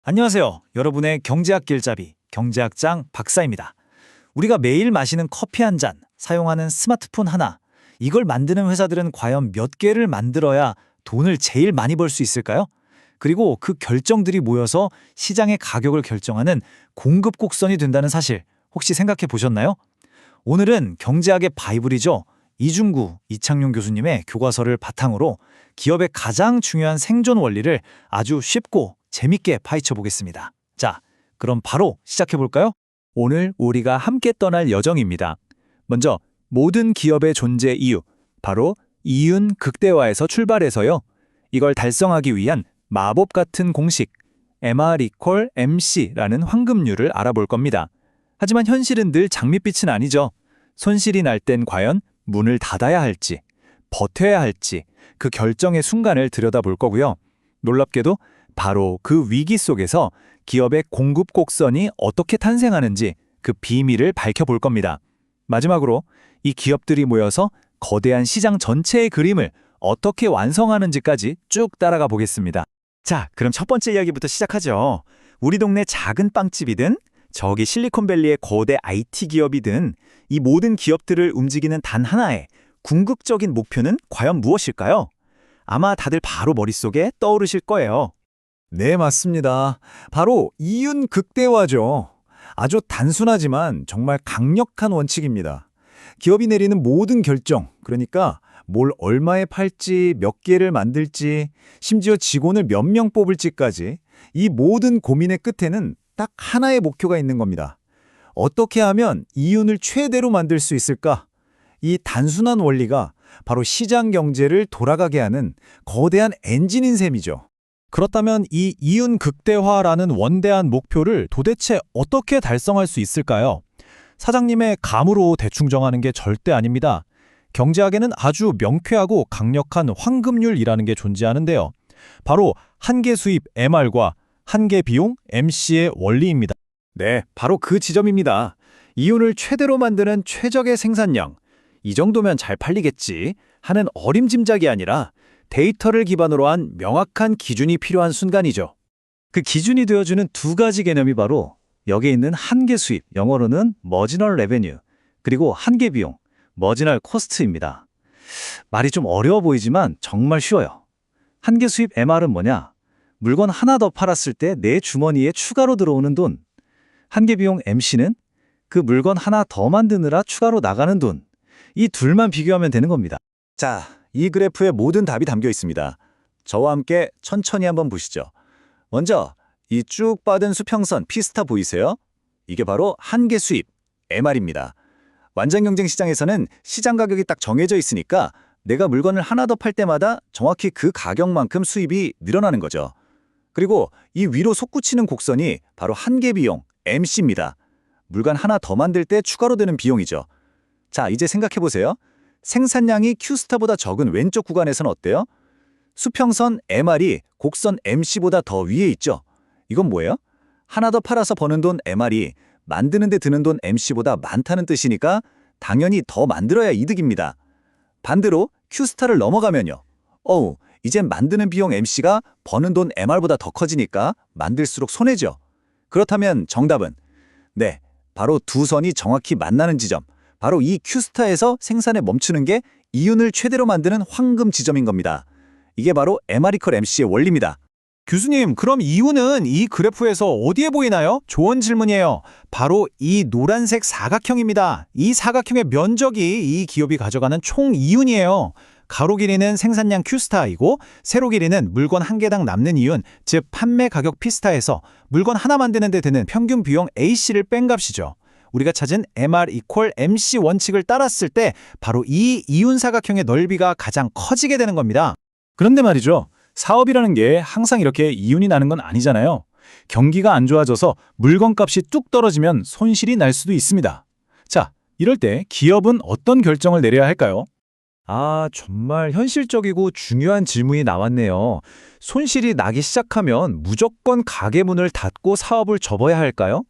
안녕하세요. 여러분의 경제학 길잡이, 경제학장 박사입니다. 우리가 매일 마시는 커피 한 잔, 사용하는 스마트폰 하나, 이걸 만드는 회사들은 과연 몇 개를 만들어야 돈을 제일 많이 벌 수 있을까요? 그리고 그 결정들이 모여서 시장의 가격을 결정하는 공급 곡선이 된다는 사실, 혹시 생각해 보셨나요? 오늘은 경제학의 바이블이죠. 이중구, 이창용 교수님의 교과서를 바탕으로 기업의 가장 중요한 생존 원리를 아주 쉽고 재밌게 파헤쳐 보겠습니다. 자, 그럼 바로 시작해 볼까요? 오늘 우리가 함께 떠날 여정입니다. 먼저 모든 기업의 존재 이유, 바로 이윤 극대화에서 출발해서요. 이걸 달성하기 위한 마법 같은 공식, MR=MC라는 황금률을 알아볼 겁니다. 하지만 현실은 늘 장밋빛은 아니죠. 손실이 날 땐 과연 문을 닫아야 할지, 버텨야 할지 그 결정의 순간을 들여다볼 거고요. 놀랍게도 바로 그 위기 속에서 기업의 공급 곡선이 어떻게 탄생하는지 그 비밀을 밝혀볼 겁니다. 마지막으로 이 기업들이 모여서 거대한 시장 전체의 그림을 어떻게 완성하는지까지 쭉 따라가 보겠습니다. 자, 그럼 첫 번째 이야기부터 시작하죠. 우리 동네 작은 빵집이든 저기 실리콘밸리의 거대 IT 기업이든 이 모든 기업들을 움직이는 단 하나의 궁극적인 목표는 과연 무엇일까요? 아마 다들 바로 머릿속에 떠오르실 거예요. 네, 맞습니다. 바로 이윤 극대화죠. 아주 단순하지만 정말 강력한 원칙입니다. 기업이 내리는 모든 결정, 그러니까 뭘 얼마에 팔지, 몇 개를 만들지, 심지어 직원을 몇 명 뽑을지까지 이 모든 고민의 끝에는 딱 하나의 목표가 있는 겁니다. 어떻게 하면 이윤을 최대로 만들 수 있을까? 이 단순한 원리가 바로 시장 경제를 돌아가게 하는 거대한 엔진인 셈이죠. 그렇다면 이 이윤 극대화라는 원대한 목표를 도대체 어떻게 달성할 수 있을까요? 사장님의 감으로 대충 정하는 게 절대 아닙니다. 경제학에는 아주 명쾌하고 강력한 황금률이라는 게 존재하는데요. 바로 한계 수입 MR과 한계 비용 MC의 원리입니다. 네, 바로 그 지점입니다. 이윤을 최대로 만드는 최적의 생산량. 이 정도면 잘 팔리겠지 하는 어림짐작이 아니라 데이터를 기반으로 한 명확한 기준이 필요한 순간이죠. 그 기준이 되어주는 두 가지 개념이 바로 여기에 있는 한계 수입, 영어로는 marginal revenue, 그리고 한계 비용, marginal cost입니다. 말이 좀 어려워 보이지만 정말 쉬워요. 한계 수입 MR은 뭐냐? 물건 하나 더 팔았을 때 내 주머니에 추가로 들어오는 돈. 한계 비용 MC는 그 물건 하나 더 만드느라 추가로 나가는 돈. 이 둘만 비교하면 되는 겁니다. 자, 이 그래프에 모든 답이 담겨 있습니다. 저와 함께 천천히 한번 보시죠. 먼저 이 쭉 뻗은 수평선 P스타 보이세요? 이게 바로 한계 수입, MR입니다. 완전 경쟁 시장에서는 시장 가격이 딱 정해져 있으니까 내가 물건을 하나 더 팔 때마다 정확히 그 가격만큼 수입이 늘어나는 거죠. 그리고 이 위로 솟구치는 곡선이 바로 한계 비용, MC입니다. 물건 하나 더 만들 때 추가로 드는 비용이죠. 자, 이제 생각해 보세요. 생산량이 Q스타보다 적은 왼쪽 구간에서는 어때요? 수평선 MR이 곡선 MC보다 더 위에 있죠? 이건 뭐예요? 하나 더 팔아서 버는 돈 MR이 만드는 데 드는 돈 MC보다 많다는 뜻이니까 당연히 더 만들어야 이득입니다. 반대로 Q스타를 넘어가면요. 이젠 만드는 비용 MC가 버는 돈 MR보다 더 커지니까 만들수록 손해죠. 그렇다면 정답은 네, 바로 두 선이 정확히 만나는 지점. 바로 이 Q스타에서 생산에 멈추는 게 이윤을 최대로 만드는 황금 지점인 겁니다. 이게 바로 MR=MC의 원리입니다. 교수님, 그럼 이윤은 이 그래프에서 어디에 보이나요? 좋은 질문이에요. 바로 이 노란색 사각형입니다. 이 사각형의 면적이 이 기업이 가져가는 총 이윤이에요. 가로 길이는 생산량 Q스타이고 세로 길이는 물건 한 개당 남는 이윤, 즉 판매 가격 P스타에서 물건 하나 만드는 데 드는 평균 비용 AC를 뺀 값이죠. 우리가 찾은 MR=MC 원칙을 따랐을 때 바로 이 이윤 사각형의 넓이가 가장 커지게 되는 겁니다. 그런데 말이죠. 사업이라는 게 항상 이렇게 이윤이 나는 건 아니잖아요. 경기가 안 좋아져서 물건값이 뚝 떨어지면 손실이 날 수도 있습니다. 자, 이럴 때 기업은 어떤 결정을 내려야 할까요? 정말 현실적이고 중요한 질문이 나왔네요. 손실이 나기 시작하면 무조건 가게 문을 닫고 사업을 접어야 할까요?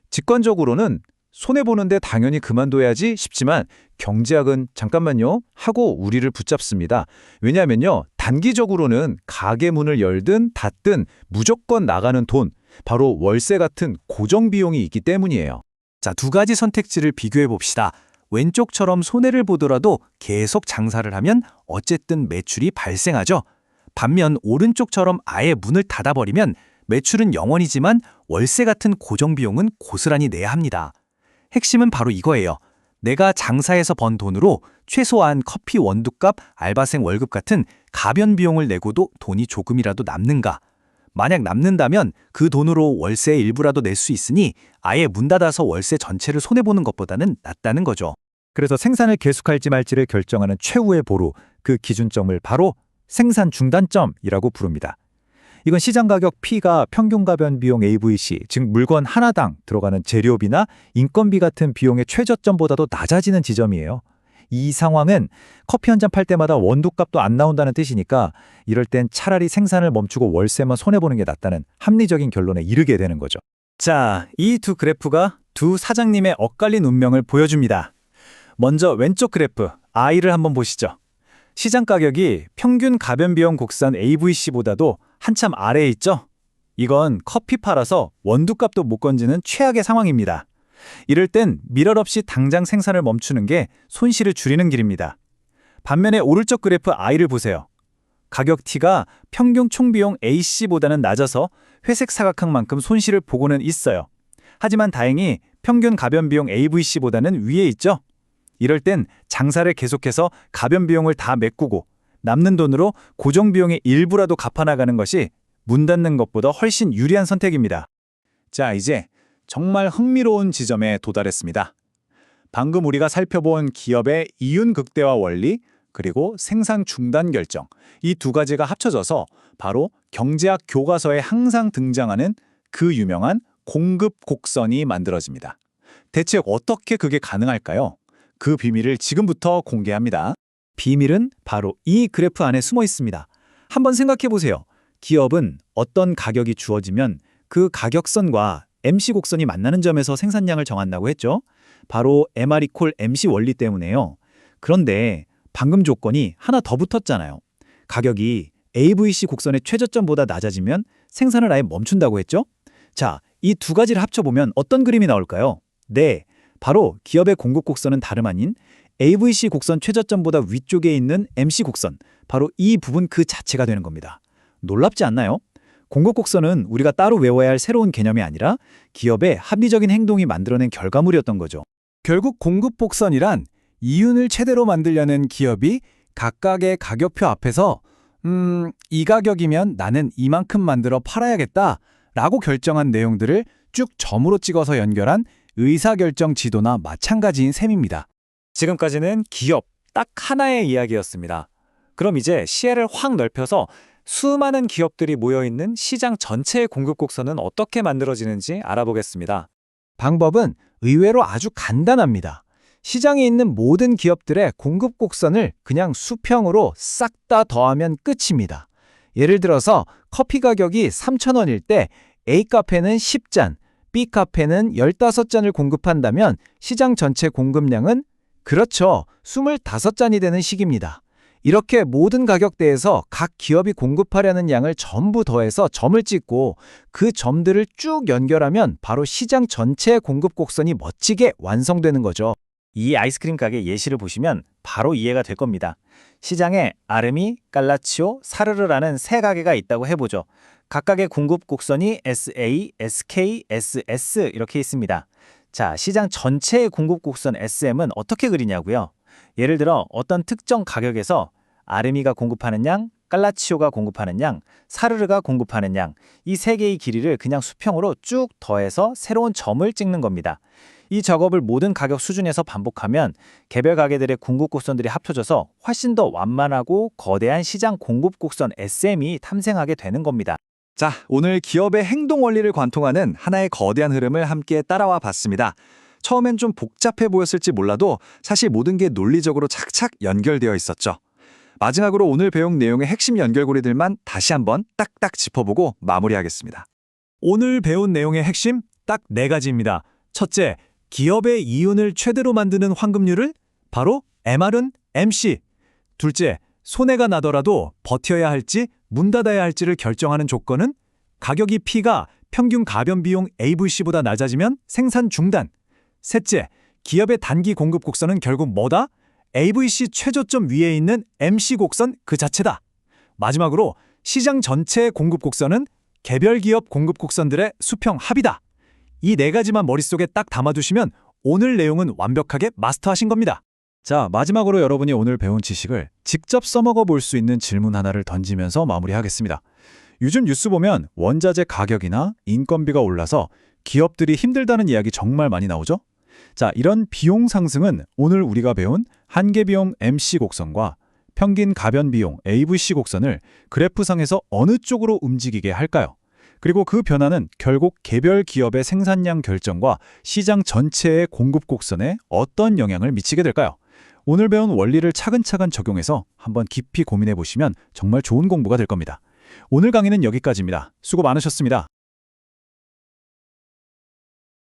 직관적으로는 손해보는데 당연히 그만둬야지 싶지만 경제학은 잠깐만요 하고 우리를 붙잡습니다. 왜냐하면요, 단기적으로는 가게 문을 열든 닫든 무조건 나가는 돈, 바로 월세 같은 고정 비용이 있기 때문이에요. 자, 두 가지 선택지를 비교해 봅시다. 왼쪽처럼 손해를 보더라도 계속 장사를 하면 어쨌든 매출이 발생하죠. 반면 오른쪽처럼 아예 문을 닫아버리면 매출은 영원이지만 월세 같은 고정 비용은 고스란히 내야 합니다. 핵심은 바로 이거예요. 내가 장사해서 번 돈으로 최소한 커피 원두값, 알바생 월급 같은 가변 비용을 내고도 돈이 조금이라도 남는가? 만약 남는다면 그 돈으로 월세의 일부라도 낼 수 있으니 아예 문 닫아서 월세 전체를 손해보는 것보다는 낫다는 거죠. 그래서 생산을 계속할지 말지를 결정하는 최후의 보루, 그 기준점을 바로 생산 중단점이라고 부릅니다. 이건 시장 가격 P가 평균 가변 비용 AVC, 즉 물건 하나당 들어가는 재료비나 인건비 같은 비용의 최저점보다도 낮아지는 지점이에요. 이 상황은 커피 한 잔 팔 때마다 원두값도 안 나온다는 뜻이니까 이럴 땐 차라리 생산을 멈추고 월세만 손해보는 게 낫다는 합리적인 결론에 이르게 되는 거죠. 자, 이 두 그래프가 두 사장님의 엇갈린 운명을 보여줍니다. 먼저 왼쪽 그래프, I를 한번 보시죠. 시장 가격이 평균 가변 비용 곡선 AVC보다도 한참 아래에 있죠? 이건 커피 팔아서 원두값도 못 건지는 최악의 상황입니다. 이럴 땐 미련 없이 당장 생산을 멈추는 게 손실을 줄이는 길입니다. 반면에 오른쪽 그래프 I를 보세요. 가격 T가 평균 총비용 AC보다는 낮아서 회색 사각형만큼 손실을 보고는 있어요. 하지만 다행히 평균 가변 비용 AVC보다는 위에 있죠? 이럴 땐 장사를 계속해서 가변 비용을 다 메꾸고 남는 돈으로 고정 비용의 일부라도 갚아나가는 것이 문 닫는 것보다 훨씬 유리한 선택입니다. 자, 이제 정말 흥미로운 지점에 도달했습니다. 방금 우리가 살펴본 기업의 이윤 극대화 원리, 그리고 생산 중단 결정, 이 두 가지가 합쳐져서 바로 경제학 교과서에 항상 등장하는 그 유명한 공급 곡선이 만들어집니다. 대체 어떻게 그게 가능할까요? 그 비밀을 지금부터 공개합니다. 비밀은 바로 이 그래프 안에 숨어 있습니다. 한번 생각해 보세요. 기업은 어떤 가격이 주어지면 그 가격선과 MC 곡선이 만나는 점에서 생산량을 정한다고 했죠. 바로 MR = MC 원리 때문에요. 그런데 방금 조건이 하나 더 붙었잖아요. 가격이 AVC 곡선의 최저점보다 낮아지면 생산을 아예 멈춘다고 했죠. 자, 이 두 가지를 합쳐보면 어떤 그림이 나올까요? 네, 바로 기업의 공급 곡선은 다름 아닌 AVC 곡선 최저점보다 위쪽에 있는 MC 곡선, 바로 이 부분 그 자체가 되는 겁니다. 놀랍지 않나요? 공급 곡선은 우리가 따로 외워야 할 새로운 개념이 아니라 기업의 합리적인 행동이 만들어낸 결과물이었던 거죠. 결국 공급 곡선이란 이윤을 최대로 만들려는 기업이 각각의 가격표 앞에서 이 가격이면 나는 이만큼 만들어 팔아야겠다 라고 결정한 내용들을 쭉 점으로 찍어서 연결한 의사결정 지도나 마찬가지인 셈입니다. 지금까지는 기업 딱 하나의 이야기였습니다. 그럼 이제 시야를 확 넓혀서 수많은 기업들이 모여있는 시장 전체의 공급 곡선은 어떻게 만들어지는지 알아보겠습니다. 방법은 의외로 아주 간단합니다. 시장에 있는 모든 기업들의 공급 곡선을 그냥 수평으로 싹 다 더하면 끝입니다. 예를 들어서 커피 가격이 3,000원일 때 A 카페는 10잔, B 카페는 15잔을 공급한다면 시장 전체 공급량은 그렇죠, 25잔이 되는 식입니다. 이렇게 모든 가격대에서 각 기업이 공급하려는 양을 전부 더해서 점을 찍고 그 점들을 쭉 연결하면 바로 시장 전체의 공급 곡선이 멋지게 완성되는 거죠. 이 아이스크림 가게 예시를 보시면 바로 이해가 될 겁니다. 시장에 아르미, 깔라치오, 사르르라는 세 가게가 있다고 해보죠. 각각의 공급 곡선이 SA, SK, SS 이렇게 있습니다. 자, 시장 전체의 공급 곡선 SM은 어떻게 그리냐고요? 예를 들어 어떤 특정 가격에서 아르미가 공급하는 양, 깔라치오가 공급하는 양, 사르르가 공급하는 양, 이 세 개의 길이를 그냥 수평으로 쭉 더해서 새로운 점을 찍는 겁니다. 이 작업을 모든 가격 수준에서 반복하면 개별 가게들의 공급 곡선들이 합쳐져서 훨씬 더 완만하고 거대한 시장 공급 곡선 SM이 탐생하게 되는 겁니다. 자, 오늘 기업의 행동 원리를 관통하는 하나의 거대한 흐름을 함께 따라와 봤습니다. 처음엔 좀 복잡해 보였을지 몰라도 사실 모든 게 논리적으로 착착 연결되어 있었죠. 마지막으로 오늘 배운 내용의 핵심 연결고리들만 다시 한번 딱딱 짚어보고 마무리하겠습니다. 오늘 배운 내용의 핵심 딱 4가지입니다. 첫째, 기업의 이윤을 최대로 만드는 환급률을 바로 MR은 MC. 둘째, 손해가 나더라도 버텨야 할지 문 닫아야 할지를 결정하는 조건은 가격이 P가 평균 가변 비용 AVC보다 낮아지면 생산 중단. 셋째, 기업의 단기 공급 곡선은 결국 뭐다? AVC 최저점 위에 있는 MC 곡선 그 자체다. 마지막으로 시장 전체의 공급 곡선은 개별 기업 공급 곡선들의 수평 합이다. 이 네 가지만 머릿속에 딱 담아두시면 오늘 내용은 완벽하게 마스터하신 겁니다. 자, 마지막으로 여러분이 오늘 배운 지식을 직접 써먹어 볼 수 있는 질문 하나를 던지면서 마무리하겠습니다. 요즘 뉴스 보면 원자재 가격이나 인건비가 올라서 기업들이 힘들다는 이야기 정말 많이 나오죠? 자, 이런 비용 상승은 오늘 우리가 배운 한계 비용 MC 곡선과 평균 가변 비용 AVC 곡선을 그래프상에서 어느 쪽으로 움직이게 할까요? 그리고 그 변화는 결국 개별 기업의 생산량 결정과 시장 전체의 공급 곡선에 어떤 영향을 미치게 될까요? 오늘 배운 원리를 차근차근 적용해서 한번 깊이 고민해 보시면 정말 좋은 공부가 될 겁니다. 오늘 강의는 여기까지입니다. 수고 많으셨습니다.